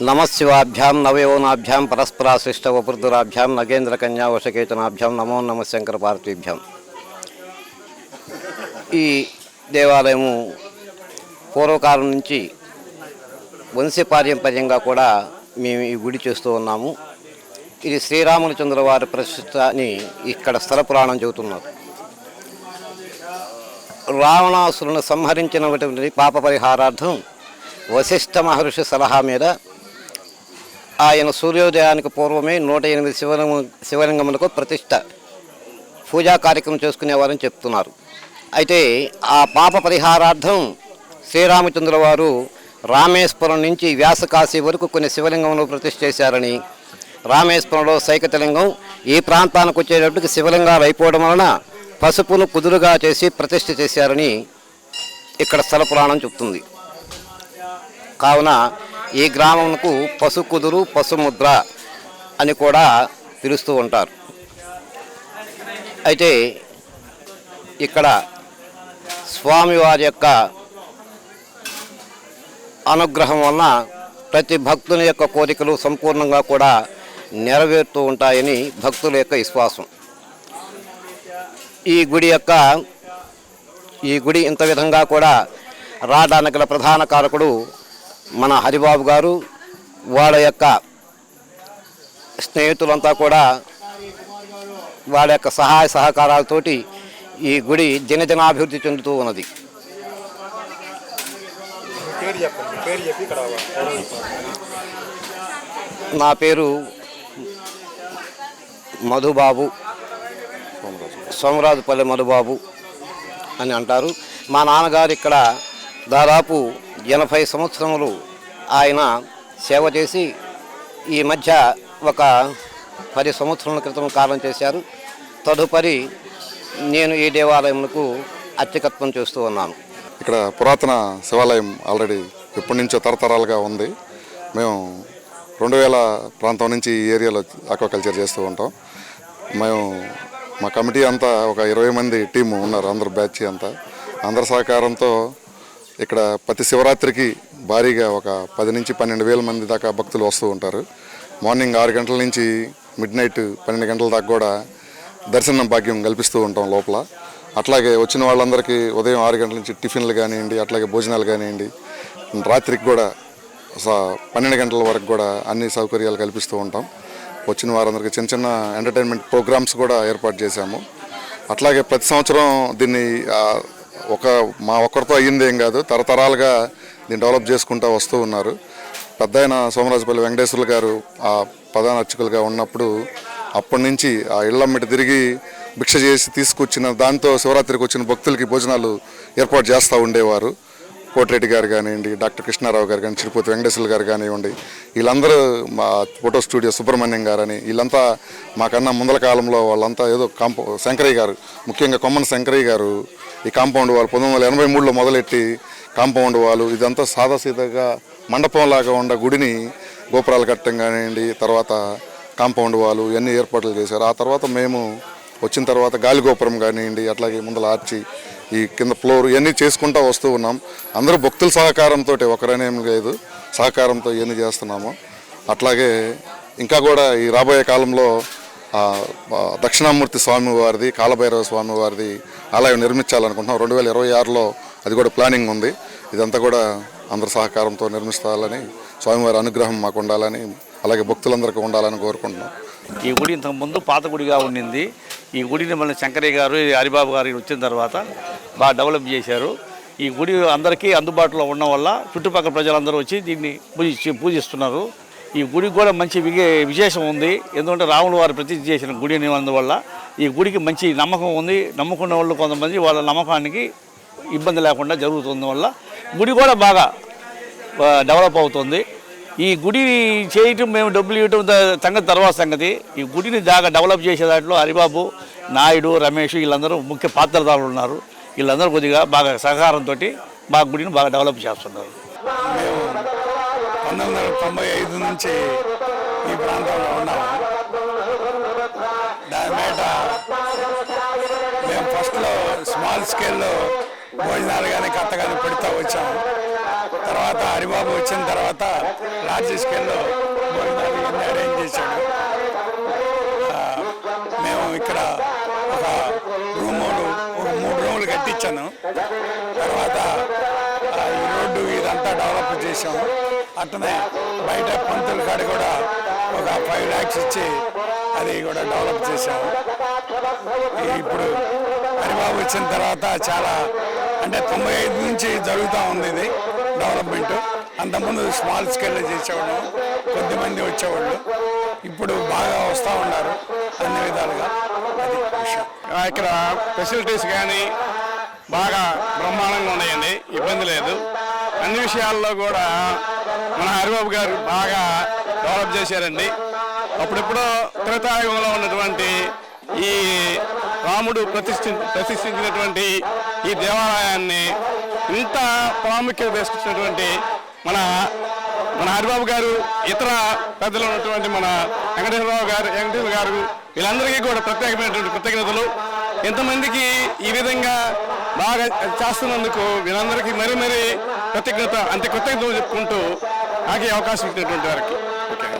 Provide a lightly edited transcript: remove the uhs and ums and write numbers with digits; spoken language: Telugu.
నమశివాభ్యాం నవయోనాభ్యాం పరస్పరాశిష్టవపుర్ధురాభ్యాం నగేంద్రకన్యా వశకేతనాభ్యాం నమో నమ శంకర పార్వతీభ్యాం. ఈ దేవాలయము పూర్వకాలం నుంచి వంశపారంపర్యంగా కూడా మేము ఈ గుడి చేస్తూ ఉన్నాము. ఇది శ్రీరామచంద్ర వారి ప్రతిష్ట అని ఇక్కడ స్థల పురాణం చెబుతున్నారు. రావణాసురుని సంహరించినటువంటి పాప పరిహారార్థం వశిష్ఠ మహర్షి సలహా మీద ఆయన సూర్యోదయానికి పూర్వమే 108 శివలింగములకు ప్రతిష్ట పూజా కార్యక్రమం చేసుకునేవారని చెప్తున్నారు. అయితే ఆ పాప పరిహారార్థం శ్రీరామచంద్ర వారు రామేశ్వరం నుంచి వ్యాసకాశీ వరకు కొన్ని శివలింగములు ప్రతిష్ఠ చేశారని, రామేశ్వరంలో సైకతలింగం ఈ ప్రాంతానికి వచ్చేటప్పటికి శివలింగాలు అయిపోవడం వలన పసుపును కుదురుగా చేసి ప్రతిష్ఠ చేశారని ఇక్కడ స్థల పురాణం చెప్తుంది. కావున ఈ గ్రామంకు పసుకుదురు పసుముద్ర అని కూడా పిలుస్తూ ఉంటారు. అయితే ఇక్కడ స్వామివారి యొక్క అనుగ్రహం వలన ప్రతి భక్తుని యొక్క కోరికలు సంపూర్ణంగా కూడా నెరవేరుతూ ఉంటాయని భక్తుల యొక్క విశ్వాసం. ఈ గుడి ఇంత విధంగా కూడా రావడానికి గల ప్రధాన కారకుడు మన హరిబాబు గారు, వాళ్ళ యొక్క స్నేహితులంతా కూడా వాళ్ళ యొక్క సహాయ సహకారాలతోటి ఈ గుడి దినదినాభివృద్ధి చెందుతూ ఉన్నది. నా పేరు మధుబాబు, సోమరాజుపల్లి మధుబాబు అని అంటారు. మా నాన్నగారు ఇక్కడ దాదాపు 80 సంవత్సరములు ఆయన సేవ చేసి ఈ మధ్య ఒక 10 సంవత్సరాల క్రితం కాలం చేశారు. తదుపరి నేను ఈ దేవాలయములకు అర్చకత్వం చేస్తూ ఉన్నాను. ఇక్కడ పురాతన శివాలయం ఆల్రెడీ ఎప్పటి నుంచో తరతరాలుగా ఉంది. మేము 2000 ప్రాంతం నుంచి ఈ ఏరియాలో ఆక్వాకల్చర్ చేస్తూ ఉంటాం. మేము మా కమిటీ అంతా ఒక 20 మంది టీము ఉన్నారు, అందరు బ్యాచ్ అంతా. అందరి సహకారంతో ఇక్కడ ప్రతి శివరాత్రికి భారీగా ఒక 10 నుంచి 12,000 మంది దాకా భక్తులు వస్తూ ఉంటారు. మార్నింగ్ 6 గంటల నుంచి మిడ్ నైట్ 12 గంటల దాకా కూడా దర్శనం భాగ్యం కల్పిస్తూ ఉంటాం లోపల. అట్లాగే వచ్చిన వాళ్ళందరికీ ఉదయం 6 గంటల నుంచి టిఫిన్లు కానివ్వండి, అట్లాగే భోజనాలు కానివ్వండి, రాత్రికి కూడా 12 గంటల వరకు కూడా అన్ని సౌకర్యాలు కల్పిస్తూ ఉంటాం. వచ్చిన వారందరికీ చిన్న చిన్న ఎంటర్టైన్మెంట్ ప్రోగ్రామ్స్ కూడా ఏర్పాటు చేశాము. అట్లాగే ప్రతి సంవత్సరం దీన్ని మా ఒక్కరితో అయ్యిందేం కాదు, తరతరాలుగా దీన్ని డెవలప్ చేసుకుంటూ వస్తూ ఉన్నారు. పెద్ద ఆయన సోమరాజుపల్లి వెంకటేశ్వర్లు గారు ఆ ప్రధాన అర్చకులుగా ఉన్నప్పుడు అప్పటి నుంచి ఆ ఇళ్లమ్మటి తిరిగి భిక్ష చేసి తీసుకొచ్చిన దాంతో శివరాత్రికి వచ్చిన భక్తులకి భోజనాలు ఏర్పాటు చేస్తూ ఉండేవారు. కోటిరెడ్డి గారు కానివ్వండి, డాక్టర్ కృష్ణారావు గారు కానీ, చిరుపతి వెంకటేశ్వర్లు గారు కానివ్వండి, వీళ్ళందరూ మా ఫోటో స్టూడియో సుబ్రహ్మణ్యం గారు అని వీళ్ళంతా మాకన్నా ముందల కాలంలో వాళ్ళంతా ఏదో శంకరయ్య గారు, ముఖ్యంగా కొమ్మన శంకరయ్య గారు ఈ కాంపౌండ్ వాళ్ళు 1983లో మొదలెట్టి కాంపౌండ్ వాళ్ళు ఇదంతా సాదాసీదాగా మండపంలాగా ఉన్న గుడిని గోపురాలు కట్టడం కానివ్వండి, తర్వాత కాంపౌండ్ వాళ్ళు ఇవన్నీ ఏర్పాట్లు చేశారు. ఆ తర్వాత మేము వచ్చిన తర్వాత గాలి గోపురం కానివ్వండి, అట్లాగే ముందల ఆర్చి, ఈ కింద ఫ్లోర్ ఇవన్నీ చేసుకుంటూ వస్తూ ఉన్నాం. అందరూ భక్తుల సహకారంతో, ఒకరనేం లేదు, సహకారంతో ఇవన్నీ చేస్తున్నాము. అట్లాగే ఇంకా కూడా ఈ రాబోయే కాలంలో దక్షిణామూర్తి స్వామి వారిది, కాలభైరవ స్వామి వారిది ఆలయం నిర్మించాలనుకుంటున్నాం. 2026లో అది కూడా ప్లానింగ్ ఉంది. ఇదంతా కూడా అందరి సహకారంతో నిర్మిస్తాలని, స్వామివారి అనుగ్రహం మాకు ఉండాలని, అలాగే భక్తులందరికీ ఉండాలని కోరుకుంటున్నాం. ఈ గుడి ఇంతకుముందు పాత గుడిగా ఉండింది. ఈ గుడిని మళ్ళీ శంకరయ్య గారు, హరిబాబు గారు వచ్చిన తర్వాత బాగా డెవలప్ చేశారు. ఈ గుడి అందరికీ అందుబాటులో ఉండడం వల్ల చుట్టుపక్కల ప్రజలందరూ వచ్చి దీన్ని పూజిస్తున్నారు. ఈ గుడికి కూడా మంచి విశేషం ఉంది. ఎందుకంటే రాములు వారు ప్రతిష్ఠ చేసిన గుడి అందువల్ల ఈ గుడికి మంచి నమ్మకం ఉంది. నమ్ముకున్న వాళ్ళు కొంతమంది వాళ్ళ నమ్మకానికి ఇబ్బంది లేకుండా జరుగుతుంది వల్ల గుడి కూడా బాగా డెవలప్ అవుతుంది. ఈ గుడి చేయటం, మేము డబ్బులు ఇవ్వటం తర్వాత సంగతి. ఈ గుడిని బాగా డెవలప్ చేసే దాంట్లో హరిబాబు, నాయుడు, రమేష్ వీళ్ళందరూ ముఖ్య పాత్రధారులు ఉన్నారు. వీళ్ళందరూ కొద్దిగా బాగా సహకారంతో బాగా గుడిని బాగా డెవలప్ చేస్తున్నారు. 1995 నుంచి ఈ ప్రాంతంలో ఉన్నాము. దాని మీద మేము ఫస్ట్లో స్మాల్ స్కేల్లో భోజనాలు కానీ కథ కానీ పెడతా వచ్చాము. తర్వాత హరిబాబు వచ్చిన తర్వాత లార్జ్ స్కేల్లో భోజనాలు ఇవన్నీ అరేంజ్ చేశాడు. మేము ఇక్కడ ఒక ఒక 3 రూములు కట్టించాను. తర్వాత ఈ రోడ్డు ఇదంతా డెవలప్ చేసాము. అట్లనే బయట పంతుల కాడ కూడా ఒక 5 lakhs ఇచ్చి అది కూడా డెవలప్ చేసాము. ఇప్పుడు హరిబాబు వచ్చిన తర్వాత చాలా అంటే 95 నుంచి జరుగుతూ ఉంది ఇది డెవలప్మెంట్. అంతకుముందు స్మాల్ స్కేల్లో చేసేవాళ్ళు, కొద్దిమంది వచ్చేవాళ్ళు, ఇప్పుడు బాగా వస్తూ ఉన్నారు అన్ని విధాలుగా. అది విషయం. ఇక్కడ ఫెసిలిటీస్ కానీ బాగా బ్రహ్మాండంగా ఉన్నాయండి, ఇబ్బంది లేదు. అన్ని విషయాల్లో కూడా మన హరిబాబు గారు బాగా డెవలప్ చేశారండి. అప్పుడెప్పుడో త్రేతాయుగంలో ఉన్నటువంటి ఈ రాముడు ప్రతిష్ఠించినటువంటి ఈ దేవాలయాన్ని ఇంత ప్రాముఖ్యత తీసుకొచ్చినటువంటి మన హరిబాబు గారు, ఇతర పెద్దలు ఉన్నటువంటి మన వెంకటేశ్వర గారు వీళ్ళందరికీ కూడా ప్రత్యేకమైనటువంటి కృతజ్ఞతలు. ఎంతమందికి ఈ విధంగా బాగా చేస్తున్నందుకు వీళ్ళందరికీ మరీ కృతజ్ఞతలు చెప్పుకుంటూ నాకు ఈ అవకాశం ఇచ్చినటువంటి వారికి